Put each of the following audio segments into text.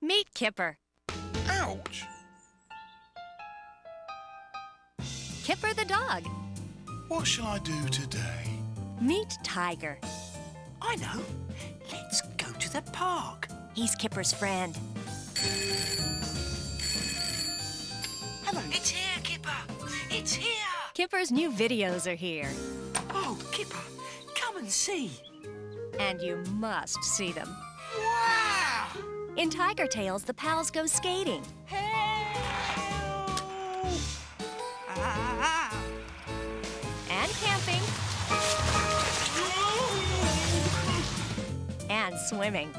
Meet Kipper. Ouch! Kipper the dog. What shall I do today? Meet Tiger. I know. Let's go to the park. He's Kipper's friend. Hello. It's here, Kipper. It's here. Kipper's new videos are here. Oh, Kipper, come and see. And you must see them. Wow! In Tiger Tales, the pals go skating. Help! Ah! And camping. And swimming.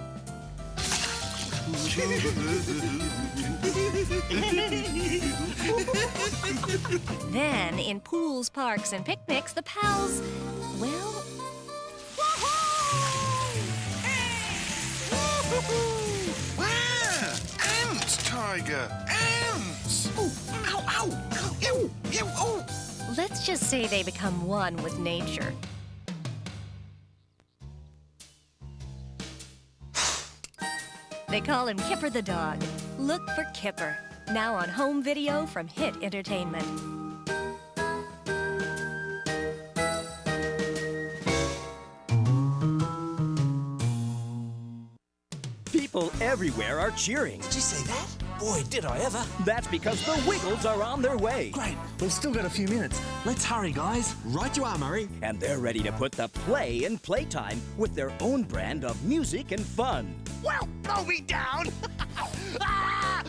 Then, in pools, parks, and picnics, the pals, well... Wow! Ants, Tiger! Ants! Oh, ow, ow! Ow, ew, ew, oh! Let's just say they become one with nature. They call him Kipper the dog. Look for Kipper, now on home video from Hit Entertainment. People everywhere are cheering. Did you say that? Boy, did I ever. That's because the Wiggles are on their way. Great, we've still got a few minutes. Let's hurry, guys. Right you are, Murray. And they're ready to put the play in playtime with their own brand of music and fun. Well, throw me down. Ah!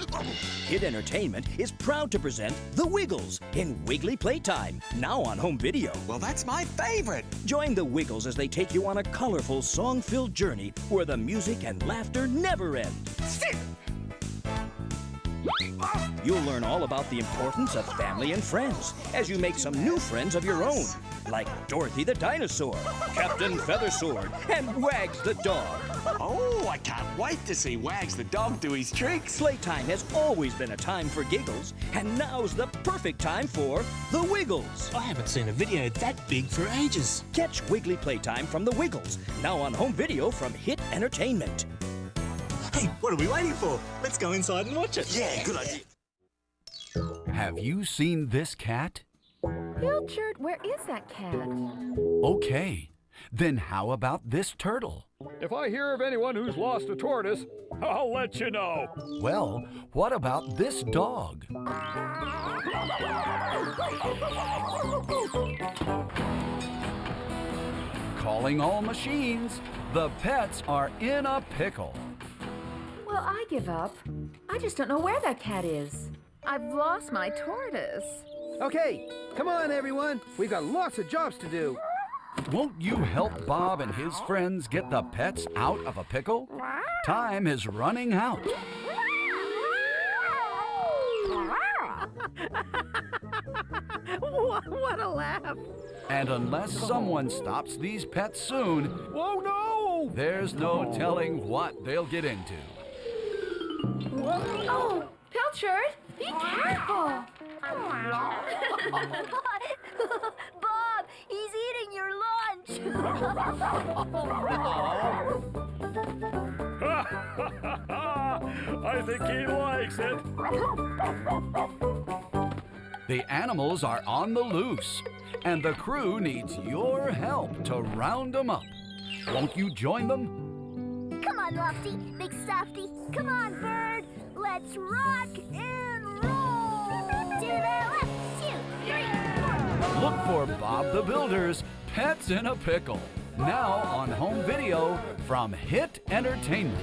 Hit Entertainment is proud to present The Wiggles in Wiggly Playtime, now on home video. Well, that's my favorite. Join the Wiggles as they take you on a colorful, song-filled journey where the music and laughter never end. Sit. You'll learn all about the importance of family and friends as you make some new friends of your own, like Dorothy the dinosaur, Captain Feathersword, and Wags the dog. Oh, I can't wait to see Wags the dog do his tricks. Playtime has always been a time for giggles, and now's the perfect time for The Wiggles. I haven't seen a video that big for ages. Catch Wiggly Playtime from The Wiggles, now on home video from Hit Entertainment. Hey, what are we waiting for? Let's go inside and watch it. Yeah, good idea. Have you seen this cat? Pilchard, where is that cat? Okay, then how about this turtle? If I hear of anyone who's lost a tortoise, I'll let you know. Well, what about this dog? Calling all machines, the pets are in a pickle. Well, I give up. I just don't know where that cat is. I've lost my tortoise. Okay, come on, everyone. We've got lots of jobs to do. Won't you help Bob and his friends get the pets out of a pickle? Time is running out. What a laugh. And unless someone stops these pets soon, Whoa, no! there's no telling what they'll get into. Oh, Pilchard, be careful. Bob, he's eating your lunch. I think he likes it. The animals are on the loose, and the crew needs your help to round them up. Won't you join them? Come on, Lofty, Big Softy. Come on, Bird. Let's rock and roll. To the left, 2, 3, 4. Look for Bob the Builder's Pets in a Pickle, now on home video from Hit Entertainment.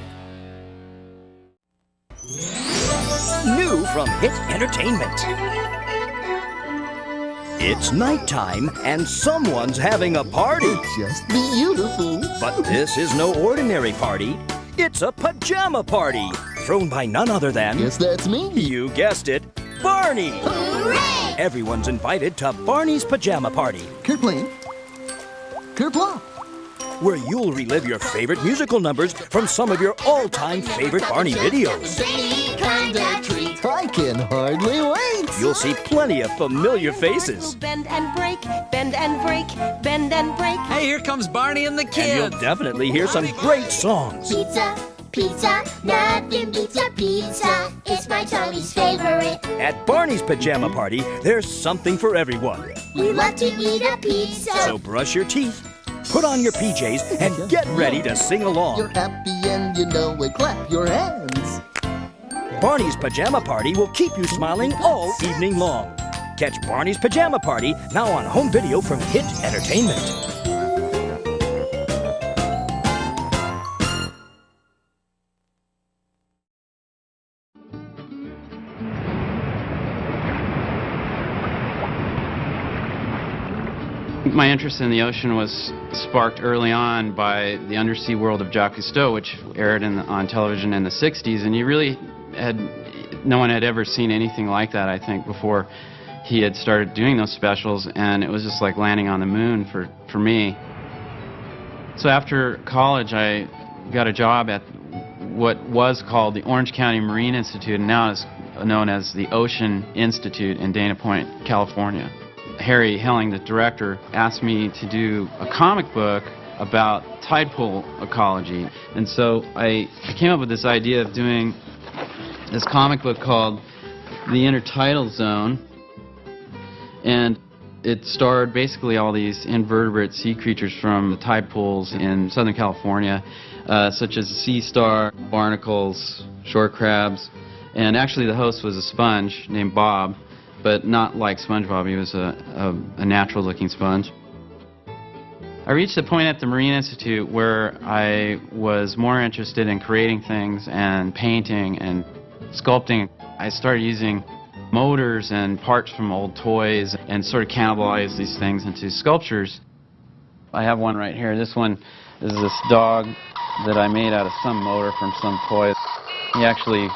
New from Hit Entertainment. It's nighttime and someone's having a party. It's just beautiful. But this is no ordinary party. It's a pajama party, thrown by none other than... Yes, that's me. You guessed it, Barney. Hooray! Everyone's invited to Barney's Pajama Party, Kerplane. Kerplop. where you'll relive your favorite musical numbers from some of your all-time favorite Barney videos. Any kind of treat. I can hardly wait. You'll see plenty of familiar faces. Bend and break, bend and break, bend and break. Hey, here comes Barney and the And kids. you'll definitely hear some great songs. Pizza, Pizza, nothing beats a pizza. It's my tummy's favorite. At Barney's Pajama Party, there's something for everyone. We love to eat a pizza. So brush your teeth, put on your PJs, and get ready to sing along. You're happy and you know it. Clap your hands. Barney's Pajama Party will keep you smiling all evening long. Catch Barney's Pajama Party now on home video from Hit Entertainment. My interest in the ocean was sparked early on by the undersea world of Jacques Cousteau, which aired on television in the 60s, and no one had ever seen anything like that, I think, before he had started doing those specials, and it was just like landing on the moon for me. So after college, I got a job at what was called the Orange County Marine Institute, and now is known as the Ocean Institute in Dana Point, California. Harry Helling, the director, asked me to do a comic book about tide pool ecology. And so I came up with this idea of doing this comic book called The Intertidal Zone. And it starred basically all these invertebrate sea creatures from the tide pools in Southern California, such as sea star, barnacles, shore crabs. And actually the host was a sponge named Bob, but not like SpongeBob. He was a natural-looking sponge. I reached a point at the Marine Institute where I was more interested in creating things and painting and sculpting. I started using motors and parts from old toys and sort of cannibalized these things into sculptures. I have one right here. This one is this dog that I made out of some motor from some toy. He actually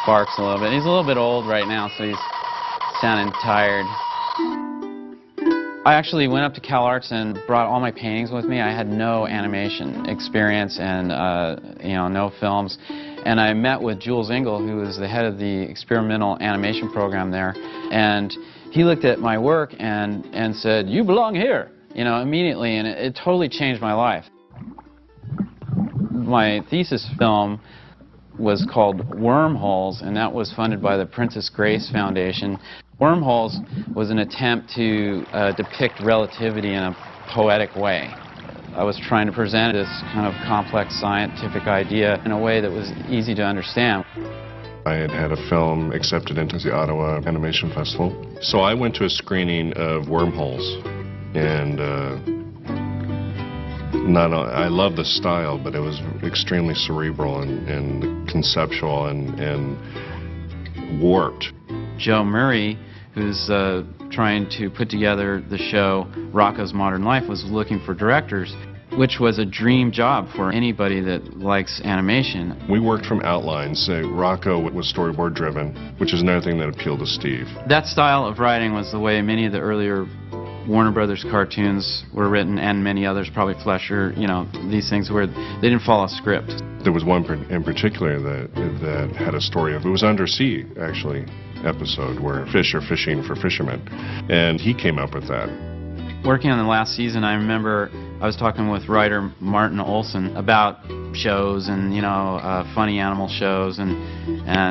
barks a little bit. He's a little bit old right now, so he's sounding tired. I actually went up to CalArts and brought all my paintings with me. I had no animation experience and no films. And I met with Jules Engel, who was the head of the experimental animation program there. And he looked at my work and said, "You belong here," immediately. And it totally changed my life. My thesis film was called Wormholes, and that was funded by the Princess Grace Foundation. Wormholes was an attempt to depict relativity in a poetic way. I was trying to present this kind of complex scientific idea in a way that was easy to understand. I had had a film accepted into the Ottawa Animation Festival, so I went to a screening of Wormholes, and I love the style, but it was extremely cerebral and conceptual and warped. Joe Murray, who's trying to put together the show Rocko's Modern Life, was looking for directors, which was a dream job for anybody that likes animation. We worked from outlines. Rocko was storyboard driven, which is another thing that appealed to Steve. That style of writing was the way many of the earlier Warner Brothers cartoons were written, and many others, probably Fleischer, these things where they didn't follow a script. There was one in particular that had a story of, it was undersea, actually, episode where fish are fishing for fishermen, and he came up with that. Working on the last season, I remember I was talking with writer Martin Olson about shows and funny animal shows, and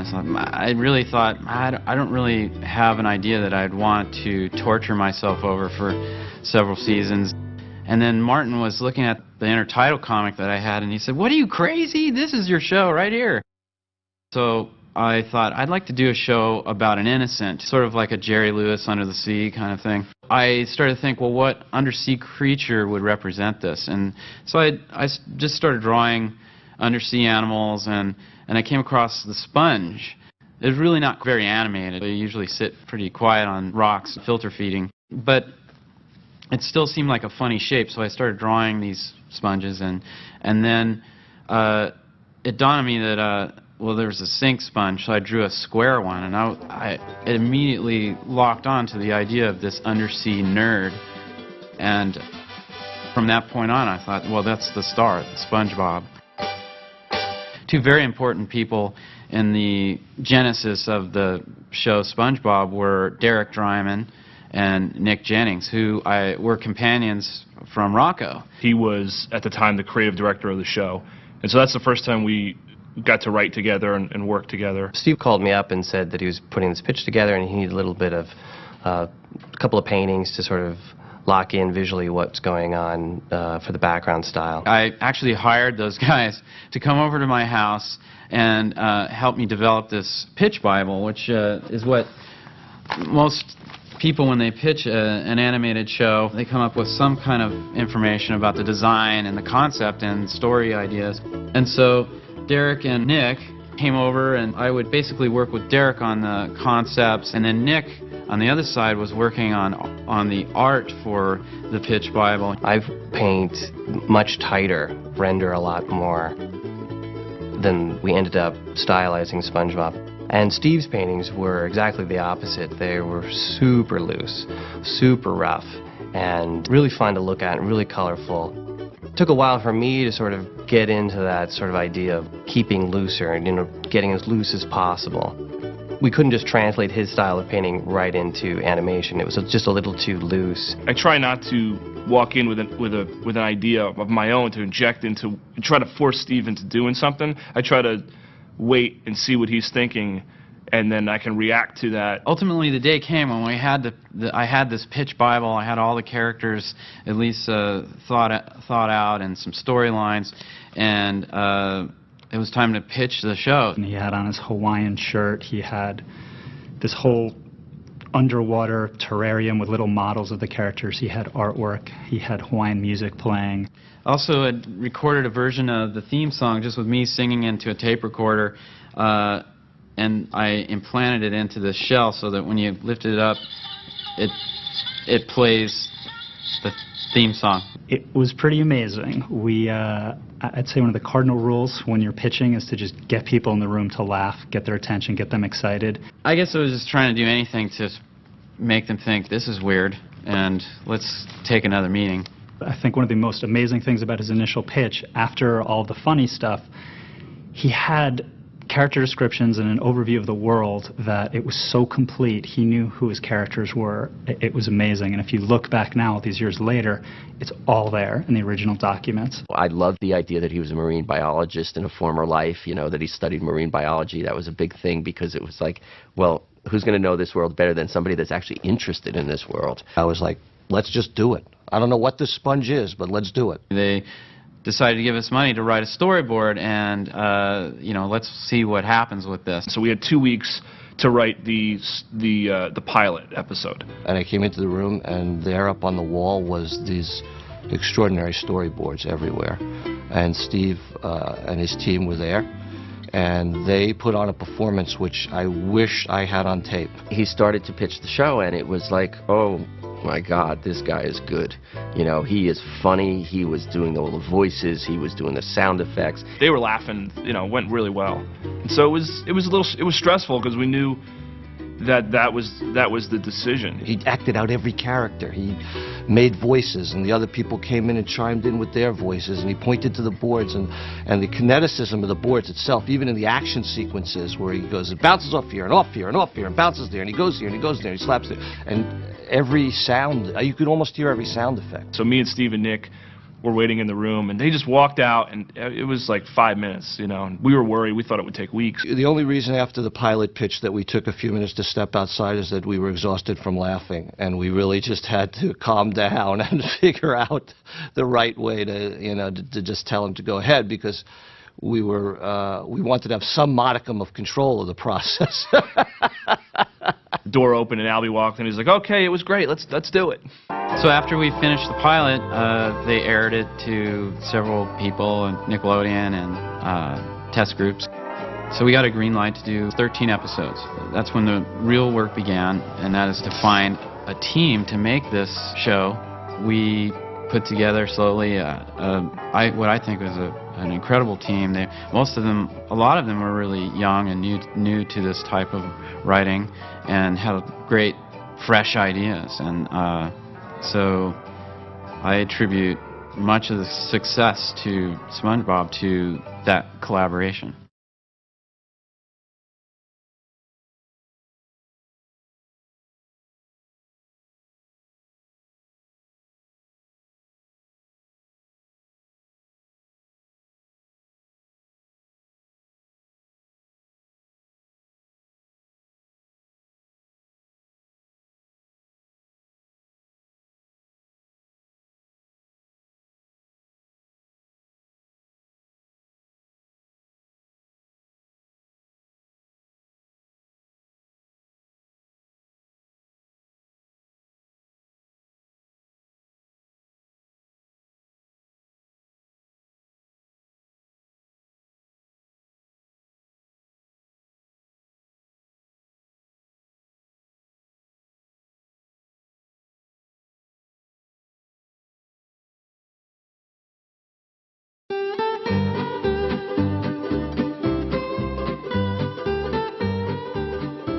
so I really thought I don't really have an idea that I'd want to torture myself over for several seasons. And then Martin was looking at the Intertidal comic that I had, and he said, "What, are you crazy? This is your show right here." So I thought I'd like to do a show about an innocent, sort of like a Jerry Lewis Under the Sea kind of thing. I started to think, well, what undersea creature would represent this? And so I just started drawing undersea animals, and I came across the sponge. It's really not very animated. They usually sit pretty quiet on rocks, filter feeding. But it still seemed like a funny shape, so I started drawing these sponges, and then it dawned on me that there was a sink sponge, so I drew a square one, and I immediately locked on to the idea of this undersea nerd. And from that point on, I thought, well, that's the star, SpongeBob. Two very important people in the genesis of the show SpongeBob were Derek Drymon and Nick Jennings, who were companions from Rocco. He was, at the time, the creative director of the show. And so that's the first time we got to write together and work together. Steve called me up and said that he was putting this pitch together and he needed a little bit of a couple of paintings to sort of lock in visually what's going on for the background style. I actually hired those guys to come over to my house and help me develop this pitch Bible, which is what most people, when they pitch an animated show, they come up with some kind of information about the design and the concept and story ideas. And so Derek and Nick came over, and I would basically work with Derek on the concepts, and then Nick on the other side was working on the art for the pitch Bible. I paint much tighter, render a lot more than we ended up stylizing SpongeBob. And Steve's paintings were exactly the opposite. They were super loose, super rough, and really fun to look at and really colorful. It took a while for me to sort of get into that sort of idea of keeping looser and, getting as loose as possible. We couldn't just translate his style of painting right into animation. It was just a little too loose. I try not to walk in with an idea of my own to inject into, and try to force Steve into doing something. I try to wait and see what he's thinking, and then I can react to that. Ultimately, the day came when we had I had this pitch Bible. I had all the characters at least thought out and some storylines, and it was time to pitch the show. And he had on his Hawaiian shirt. He had this whole underwater terrarium with little models of the characters. He had artwork. He had Hawaiian music playing. Also, I recorded a version of the theme song just with me singing into a tape recorder, and I implanted it into the shell so that when you lift it up, it plays the theme song. It was pretty amazing. I'd say one of the cardinal rules when you're pitching is to just get people in the room to laugh, get their attention, get them excited. I guess I was just trying to do anything to make them think, this is weird, and let's take another meeting. I think one of the most amazing things about his initial pitch, after all the funny stuff, he had character descriptions and an overview of the world that it was so complete. He knew who his characters were. It was amazing. And if you look back now, these years later, it's all there in the original documents. I loved the idea that he was a marine biologist in a former life, that he studied marine biology. That was a big thing because it was like, well, who's going to know this world better than somebody that's actually interested in this world? I was like, let's just do it. I don't know what this sponge is, but let's do it. They decided to give us money to write a storyboard, and let's see what happens with this. So we had 2 weeks to write the pilot episode. And I came into the room, and there up on the wall was these extraordinary storyboards everywhere. And Steve and his team were there, and they put on a performance which I wish I had on tape. He started to pitch the show, and it was like, oh my God, this guy is good. He is funny. He was doing all the voices. He was doing the sound effects. They were laughing. It went really well. And so it was stressful because we knew that was the decision. He acted out every character. He made voices, and the other people came in and chimed in with their voices, and he pointed to the boards, and the kineticism of the boards itself, even in the action sequences where he goes, it bounces off here and off here and off here and bounces there, and he goes here and he goes there and he slaps there, and every sound, you could almost hear every sound effect. So me and Steve and Nick were waiting in the room, and they just walked out, and it was like 5 minutes, and we were worried. We thought it would take weeks. The only reason after the pilot pitch that we took a few minutes to step outside is that we were exhausted from laughing, and we really just had to calm down and figure out the right way to just tell him to go ahead, because we wanted to have some modicum of control of the process. The door opened and Albie walked in. He's like, "Okay, it was great. Let's do it." So after we finished the pilot, they aired it to several people, Nickelodeon and test groups. So we got a green light to do 13 episodes. That's when the real work began, and that is to find a team to make this show. We put together slowly what I think was an incredible team. A lot of them were really young and new to this type of writing, and had great, fresh ideas. And so I attribute much of the success to SpongeBob to that collaboration.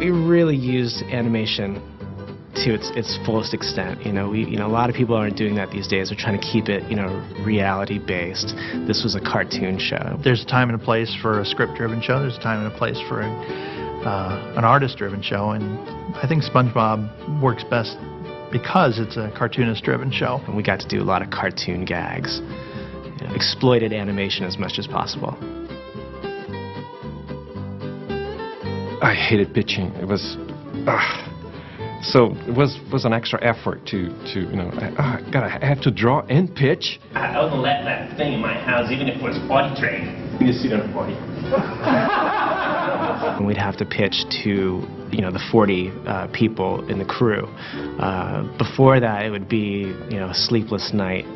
We really used animation to its fullest extent. A lot of people aren't doing that these days. They're trying to keep it, reality based. This was a cartoon show. There's a time and a place for a script-driven show. There's a time and a place for an artist-driven show, and I think SpongeBob works best because it's a cartoonist-driven show. And we got to do a lot of cartoon gags, exploited animation as much as possible. I hated pitching. It was, so it was an extra effort to I have to draw and pitch. I wouldn't let that thing in my house, even if it was potty trained. You sit on a potty. And we'd have to pitch to, the 40 people in the crew. Before that, it would be, a sleepless night,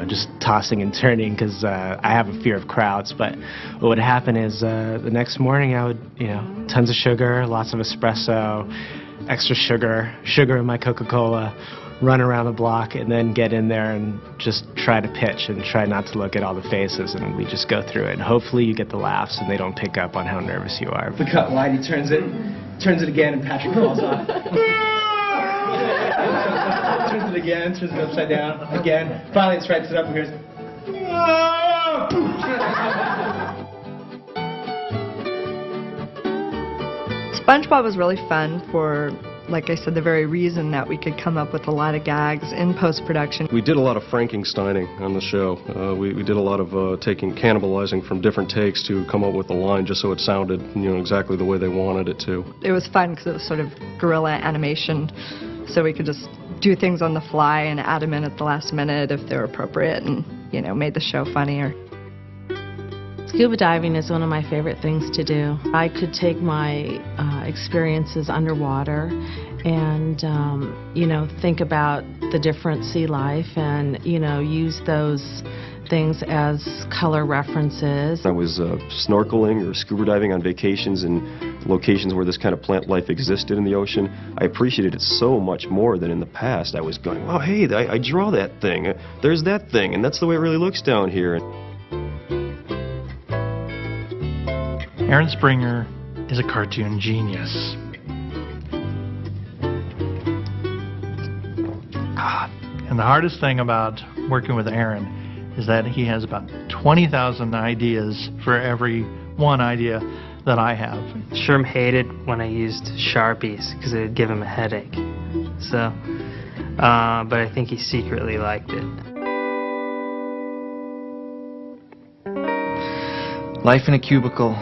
just tossing and turning because I have a fear of crowds. But what would happen is the next morning I would, tons of sugar, lots of espresso, extra sugar in my Coca-Cola, run around the block and then get in there and just try to pitch and try not to look at all the faces, and we just go through it. And hopefully you get the laughs and they don't pick up on how nervous you are. The cut wide, he turns it again, and Patrick falls off. Turns it again, turns it upside down, again. Finally it strikes it up and here's... SpongeBob was really fun for, like I said, the very reason that we could come up with a lot of gags in post-production. We did a lot of Frankensteining on the show. We did a lot of cannibalizing from different takes to come up with a line just so it sounded, exactly the way they wanted it to. It was fun because it was sort of guerrilla animation, so we could just do things on the fly and add them in at the last minute if they were appropriate, and, made the show funnier. Scuba diving is one of my favorite things to do. I could take my experiences underwater and, think about the different sea life and, use those things as color references. I was snorkeling or scuba diving on vacations in locations where this kind of plant life existed in the ocean. I appreciated it so much more than in the past. I was going, oh, hey, I draw that thing. There's that thing, and that's the way it really looks down here. Aaron Springer is a cartoon genius. And the hardest thing about working with Aaron is that he has about 20,000 ideas for every one idea that I have. Sherm hated when I used Sharpies because it would give him a headache. So, but I think he secretly liked it. Life in a cubicle.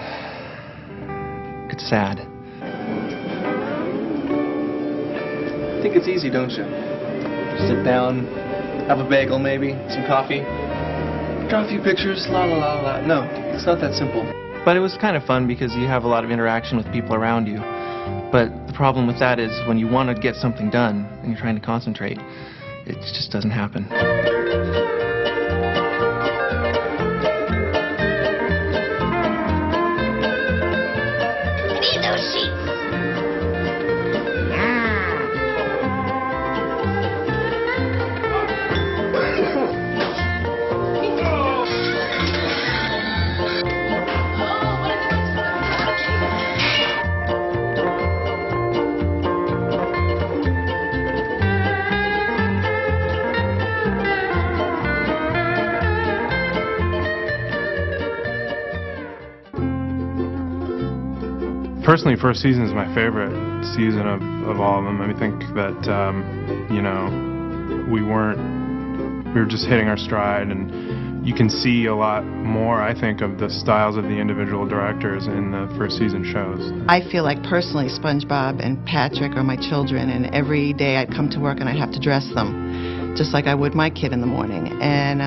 It's sad. You think it's easy, don't you? Sit down, have a bagel maybe, some coffee, draw a few pictures, la la la la. No, it's not that simple. But it was kind of fun because you have a lot of interaction with people around you. But the problem with that is when you want to get something done and you're trying to concentrate, it just doesn't happen. Personally, first season is my favorite season of all of them. I think that, we were just hitting our stride, and you can see a lot more, I think, of the styles of the individual directors in the first season shows. I feel like personally SpongeBob and Patrick are my children, and every day I'd come to work and I'd have to dress them, just like I would my kid in the morning. And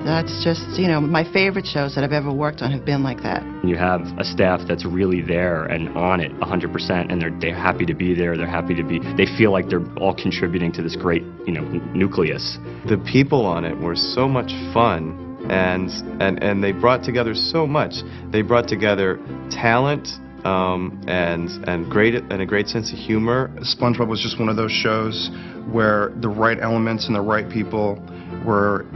that's just, my favorite shows that I've ever worked on have been like that. You have a staff that's really there and on it 100%, and they're happy to be there. They feel like they're all contributing to this great, nucleus. The people on it were so much fun, and they brought together so much. They brought together talent and a great sense of humor. SpongeBob was just one of those shows where the right elements and the right people were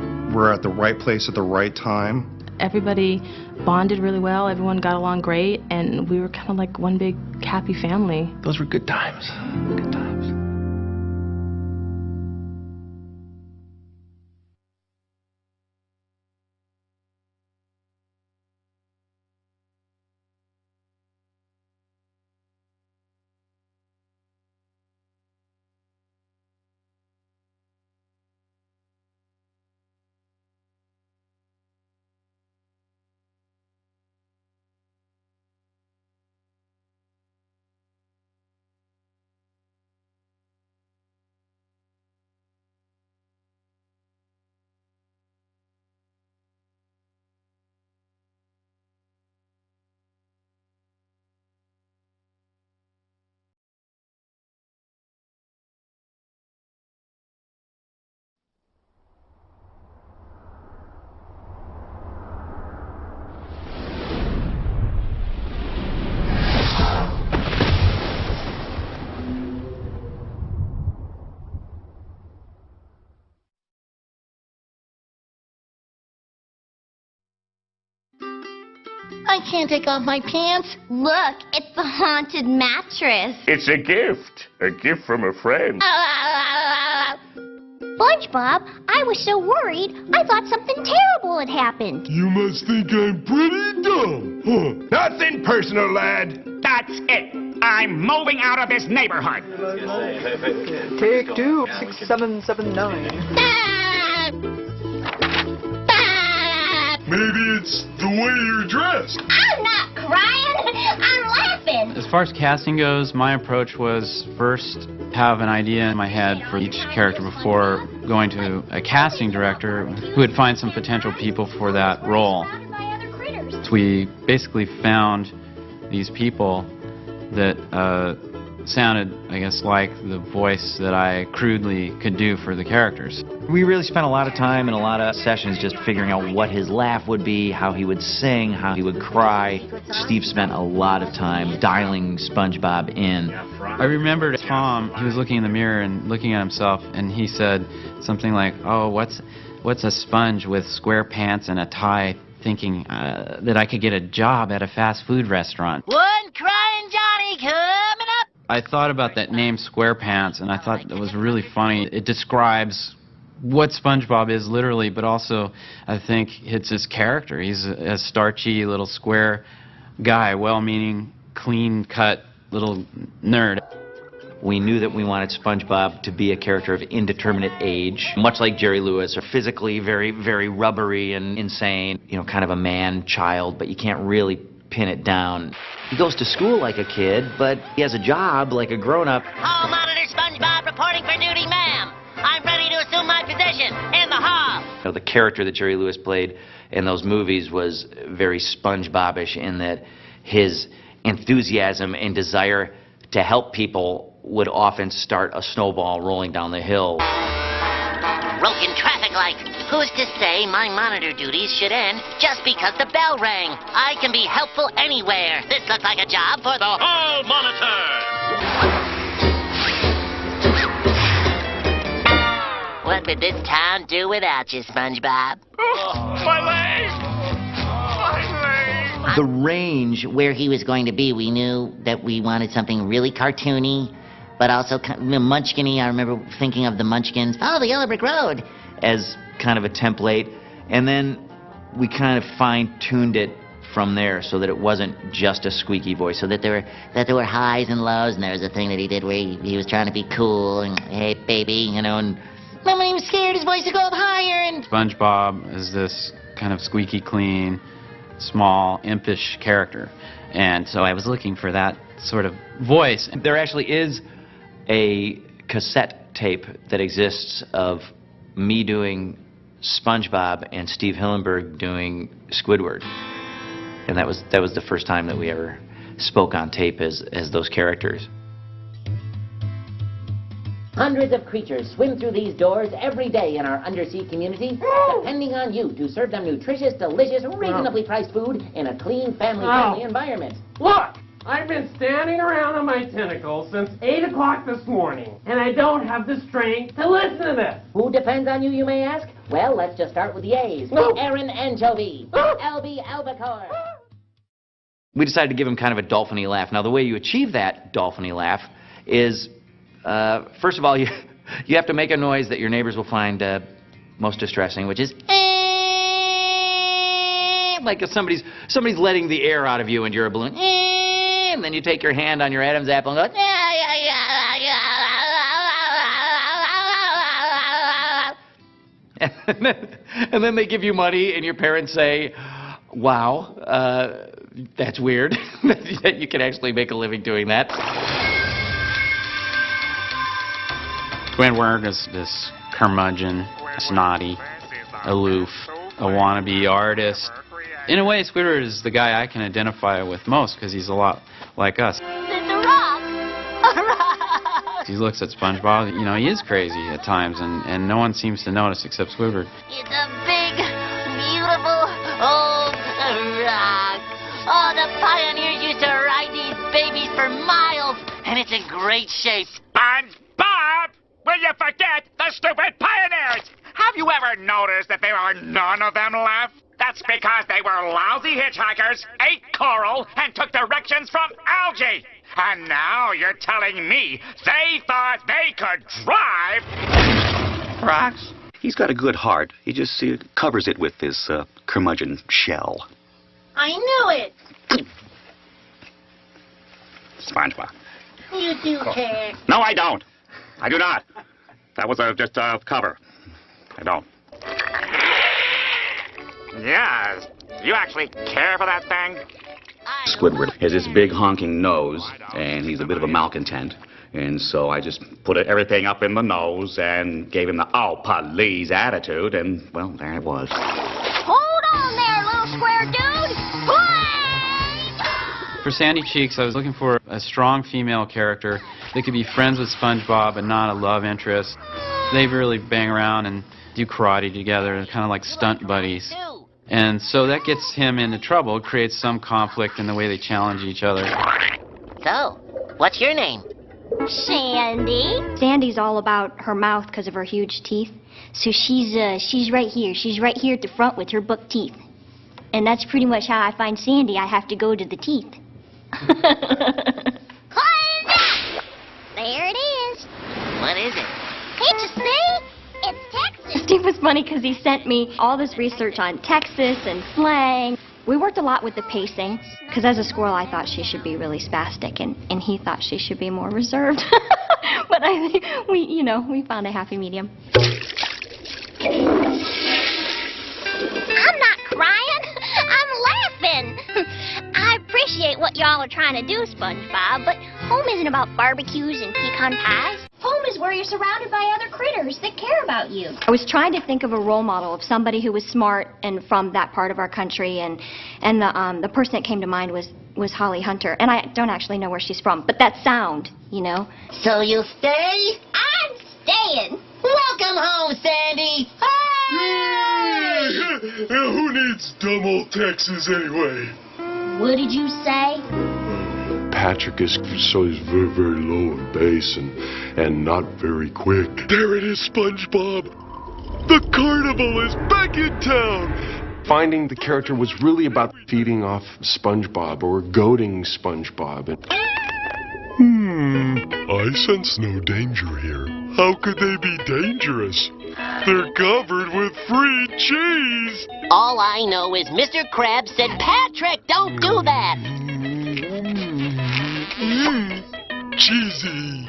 at the right place at the right time. everybody bonded really well, everyone got along great, and we were kind of like one big happy family. Those were good times. Good times. I can't take off my pants. Look, it's the haunted mattress. It's a gift. A gift from a friend. SpongeBob, I was so worried, I thought something terrible had happened. You must think I'm pretty dumb. Huh? Nothing personal, lad. That's it. I'm moving out of this neighborhood. Take 2, 6779. Maybe it's the way you're dressed. I'm not crying. I'm laughing. As far as casting goes, my approach was first have an idea in my head for each character before going to a casting director who would find some potential people for that role. So we basically found these people that sounded, I guess, like the voice that I crudely could do for the characters. We really spent a lot of time and a lot of sessions just figuring out what his laugh would be, how he would sing, how he would cry. Steve spent a lot of time dialing SpongeBob in. I remember Tom, he was looking in the mirror and looking at himself, and he said something like, "Oh, what's a sponge with square pants and a tie thinking that I could get a job at a fast food restaurant?" One crying Johnny coming up. I thought about that name SquarePants, and I thought it was really funny. It describes what SpongeBob is literally, but also I think it's his character. He's a starchy little square guy, well-meaning, clean-cut little nerd. We knew that we wanted SpongeBob to be a character of indeterminate age, much like Jerry Lewis, or physically very, very rubbery and insane, you know, kind of a man-child, but you can't really pin it down. He goes to school like a kid, but he has a job like a grown-up. Hall monitor SpongeBob reporting for duty, ma'am. I'm ready to assume my position in the hall. You know, the character that Jerry Lewis played in those movies was very SpongeBob-ish in that his enthusiasm and desire to help people would often start a snowball rolling down the hill. Broken traffic light. Who's to say my monitor duties should end just because the bell rang? I can be helpful anywhere. This looks like a job for the hall monitor. What would this town do without you, SpongeBob? Oh, my leg! My leg! The range where he was going to be, we knew that we wanted something really cartoony, but also Munchkin-y. I remember thinking of the Munchkins. Oh, the Yellow Brick Road! As kind of a template, and then we kind of fine-tuned it from there so that it wasn't just a squeaky voice, so that there were highs and lows, and there was a thing that he did where he was trying to be cool, and hey, baby, you know, and then when he was scared, his voice would go up higher, and SpongeBob is this kind of squeaky clean, small, impish character, and so I was looking for that sort of voice. There actually is a cassette tape that exists of me doing SpongeBob and Steve Hillenburg doing Squidward, and that was the first time that we ever spoke on tape as those characters. Hundreds of creatures swim through these doors every day in our undersea community, depending on you to serve them nutritious, delicious, reasonably priced food in a clean, family-friendly environment. Look! I've been standing around on my tentacles since 8 o'clock this morning, and I don't have the strength to listen to this. Who depends on you, you may ask? Well, let's just start with the A's. Aaron Anchovy. LB Albacore. We decided to give him kind of a dolphin-y laugh. Now, the way you achieve that dolphin-y laugh is, first of all, you have to make a noise that your neighbors will find most distressing, which is like if somebody's letting the air out of you and you're a balloon. And then you take your hand on your Adam's apple and go. And then they give you money, and your parents say, "Wow, that's weird that you can actually make a living doing that." Squidward is this curmudgeon, snotty, aloof, a wannabe artist. In a way, Squidward is the guy I can identify with most because he's a lot like us. It's a rock! A rock! He looks at SpongeBob, you know, he is crazy at times, and no one seems to notice except Squidward. It's a big, beautiful, old rock. Oh, the pioneers used to ride these babies for miles, and it's in great shape. SpongeBob! Will you forget the stupid pioneers? Have you ever noticed that there are none of them left? That's because they were lousy hitchhikers, ate coral, and took directions from algae. And now you're telling me they thought they could drive? Rocks? He's got a good heart. He just covers it with this curmudgeon shell. I knew it! SpongeBob. You do care. No, I don't. I do not. That was just a cover. I don't. Yes. You actually care for that thing? Squidward has this big honking nose, and he's a bit of a malcontent. And so I just put everything up in the nose and gave him the oh, please attitude, and, well, there it was. Hold on there, little square dude! For Sandy Cheeks, I was looking for a strong female character that could be friends with SpongeBob but not a love interest. They really bang around and do karate together, kind of like stunt buddies. And so that gets him into trouble, creates some conflict in the way they challenge each other. So, what's your name? Sandy. Sandy's all about her mouth because of her huge teeth. So she's right here. She's right here at the front with her buck teeth. And that's pretty much how I find Sandy. I have to go to the teeth. There it is. What is it? Can't you see? It's Texas. Steve was funny because he sent me all this research on Texas and slang. We worked a lot with the pacing, because as a squirrel I thought she should be really spastic, and he thought she should be more reserved. But I think we found a happy medium. I'm not crying. I'm laughing. I appreciate what y'all are trying to do, SpongeBob, but home isn't about barbecues and pecan pies. Home is where you're surrounded by other critters that care about you. I was trying to think of a role model of somebody who was smart and from that part of our country, and the person that came to mind was Holly Hunter, and I don't actually know where she's from, but that sound, you know. So you'll stay? I'm staying. Welcome home, Sandy. Yay! Who needs dumb old Texas anyway? What did you say? Patrick is very, very low in bass and not very quick. There it is, SpongeBob. The carnival is back in town. Finding the character was really about feeding off SpongeBob or goading SpongeBob. I sense no danger here. How could they be dangerous? They're covered with free cheese. All I know is Mr. Krabs said, Patrick, don't do that. Cheesy.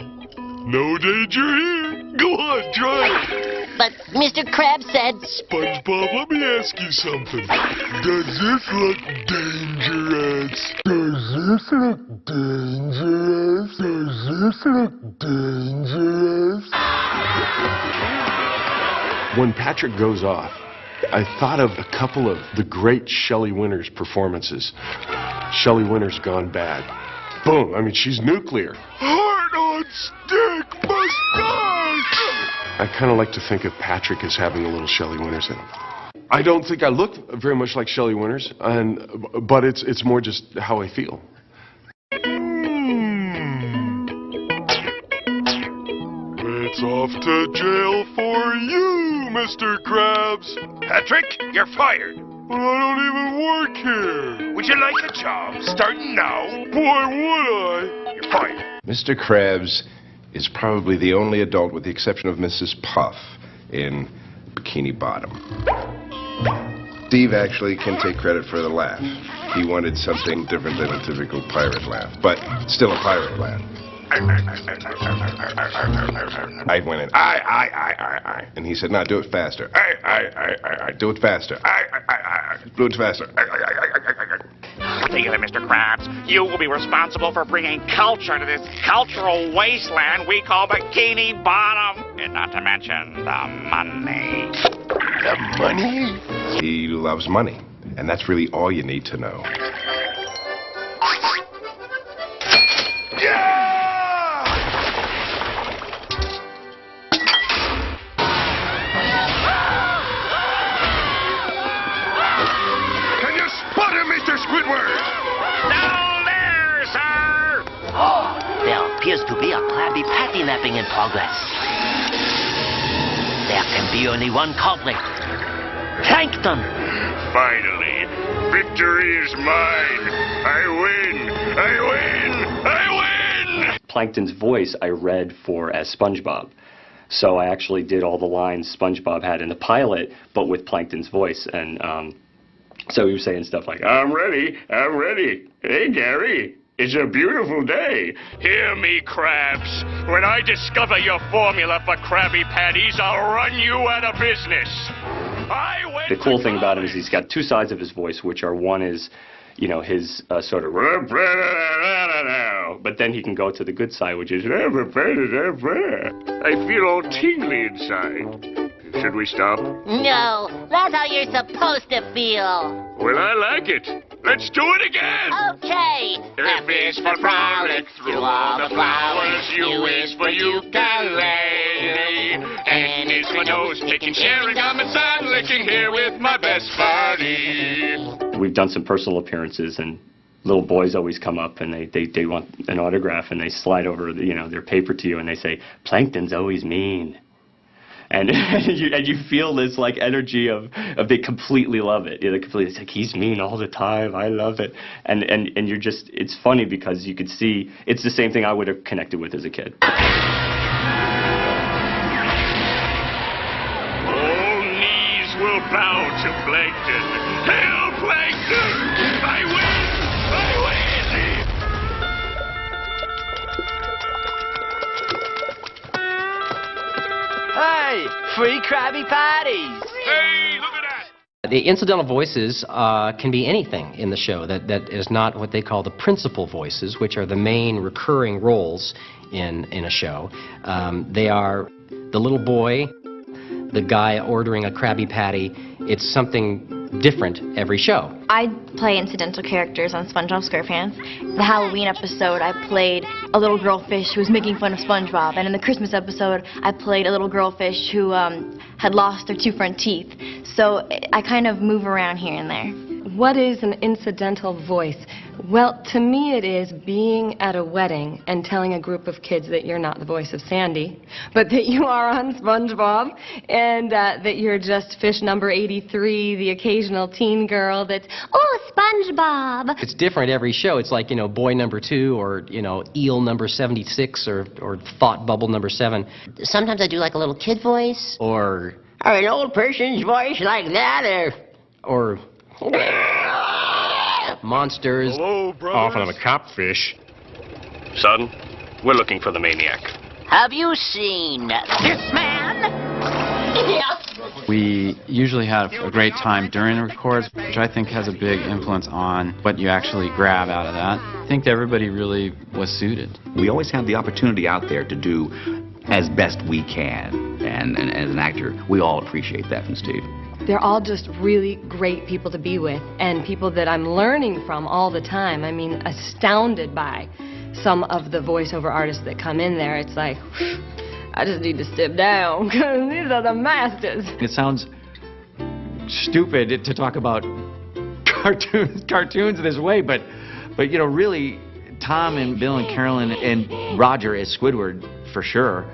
No danger here. Go on, try it. But Mr. Krabs said... SpongeBob, let me ask you something. Does this look dangerous? Does this look dangerous? Does this look dangerous? When Patrick goes off, I thought of a couple of the great Shelley Winters performances. Shelley Winters Gone Bad. Boom. I mean, she's nuclear. Heart on stick, mustache! I kind of like to think of Patrick as having a little Shelley Winters in him. I don't think I look very much like Shelley Winters, but it's more just how I feel. It's off to jail for you, Mr. Krabs. jobs. Patrick, you're fired. But I don't even work here. Would you like a job starting now? Boy, would I. You're fired. Mr. Krabs is probably the only adult, with the exception of Mrs. Puff, in Bikini Bottom. Steve actually can take credit for the laugh. He wanted something different than a typical pirate laugh, but still a pirate laugh. I went in, I. And he said, no, do it faster. I. Do it faster. I. Do it faster. Think of it, Mr. Krabs. You will be responsible for bringing culture to this cultural wasteland we call Bikini Bottom. And not to mention the money. The money? He loves money, and that's really all you need to know. Squidward! Down there, sir! Oh, there appears to be a Krabby Patty mapping in progress. There can be only one culprit. Plankton! Finally, victory is mine! I win! I win! I win! Plankton's voice I read for as SpongeBob. So I actually did all the lines SpongeBob had in the pilot, but with Plankton's voice. And so he was saying stuff like, I'm ready. Hey, Gary, it's a beautiful day. Hear me, Krabs. When I discover your formula for Krabby Patties, I'll run you out of business. The cool thing about him is he's got two sides of his voice, which are one is, you know, his sort of, but then he can go to the good side, which is, I feel all tingly inside. Should we stop? No, that's how you're supposed to feel. Well, I like it. Let's do it again. Okay. F is for frolic through all the flowers. U is for ukulele. N is for nose picking, sharing gum and sun licking here with my best buddy. We've done some personal appearances, and little boys always come up and they want an autograph, and they slide over, you know, their paper to you, and they say, Plankton's always mean. And you feel this like energy of they completely love it. They completely, it's like, he's mean all the time. I love it. And you're just, it's funny because you could see it's the same thing I would have connected with as a kid. All knees will bow to Plankton. Hail Plankton! I win! Hey, free Krabby Patties! Hey, look at that! The incidental voices can be anything in the show that is not what they call the principal voices, which are the main recurring roles in a show. They are the little boy, the guy ordering a Krabby Patty. It's something different every show. I play incidental characters on SpongeBob SquarePants. The Halloween episode, I played a little girl fish who was making fun of SpongeBob. And in the Christmas episode, I played a little girl fish who had lost her two front teeth. So I kind of move around here and there. What is an incidental voice? Well, to me it is being at a wedding and telling a group of kids that you're not the voice of Sandy, but that you are on SpongeBob, and that you're just fish number 83, the occasional teen girl that's, oh, SpongeBob. It's different every show. It's like, you know, boy number 2 or, you know, eel number 76 or thought bubble number 7. Sometimes I do like a little kid voice. Or an old person's voice like that, or monsters. Hello, brothers. Often I'm a copfish. Son, we're looking for the maniac. Have you seen this man? We usually have a great time during the records, which I think has a big influence on what you actually grab out of that. I think everybody really was suited. We always have the opportunity out there to do as best we can, and as an actor, we all appreciate that from Steve. they're all just really great people to be with and people that I'm learning from all the time. I mean, astounded by some of the voiceover artists that come in there. It's like, I just need to step down because these are the masters. It sounds stupid to talk about cartoons this way, but you know, really, Tom and Bill and Carolyn and Roger as Squidward, for sure,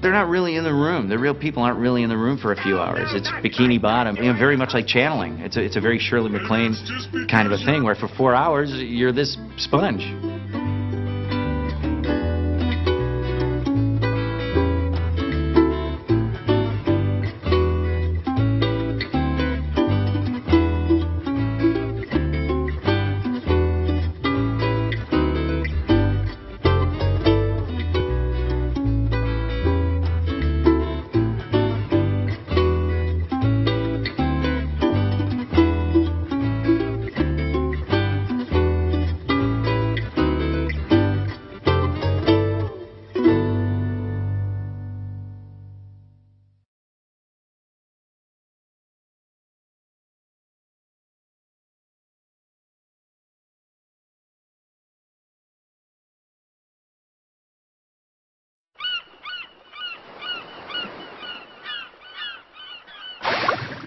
they're not really in the room. The real people aren't really in the room for a few hours. It's Bikini Bottom, very much like channeling. It's a very Shirley MacLaine kind of a thing, where for 4 hours you're this sponge.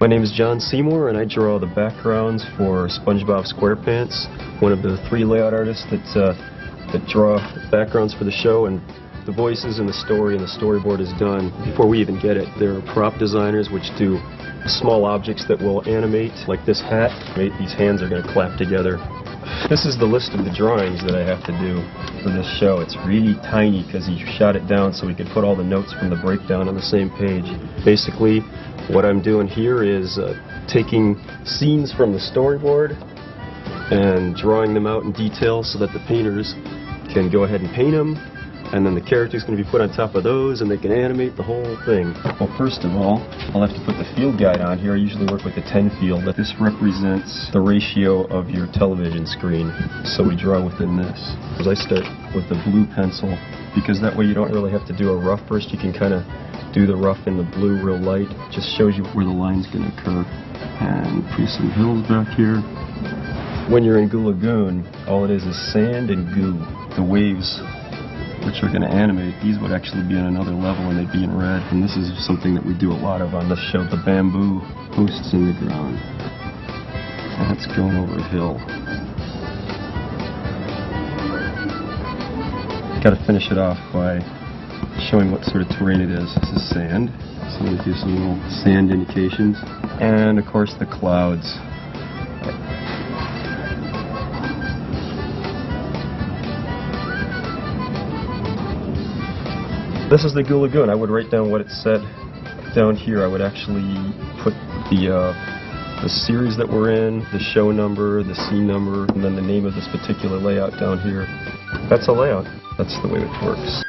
My name is John Seymour, and I draw the backgrounds for SpongeBob SquarePants, one of the 3 layout artists that draw backgrounds for the show, and the voices and the story and the storyboard is done before we even get it. There are prop designers which do small objects that will animate, like this hat. These hands are going to clap together. This is the list of the drawings that I have to do for this show. It's really tiny because he shot it down so we could put all the notes from the breakdown on the same page. Basically, what I'm doing here is taking scenes from the storyboard and drawing them out in detail so that the painters can go ahead and paint them, and then the character's going to be put on top of those and they can animate the whole thing. Well, first of all, I'll have to put the field guide on here. I usually work with the 10 field. This represents the ratio of your television screen, so we draw within this. As I start with the blue pencil, because that way you don't really have to do a rough first. You can kind of do the rough in the blue real light. Just shows you where the line's going to occur. And put some hills back here. When you're in Goo Lagoon, all it is sand and goo. The waves, which are going to animate, these would actually be on another level and they'd be in red. And this is something that we do a lot of on the show, the bamboo posts in the ground. And it's going over a hill. Got to finish it off by showing what sort of terrain it is. This is sand, so I'm going to do some little sand indications. And of course the clouds. This is the Goo Lagoon. I would write down what it said down here. I would actually put the series that we're in, the show number, the scene number, and then the name of this particular layout down here. That's a layout. That's the way it works.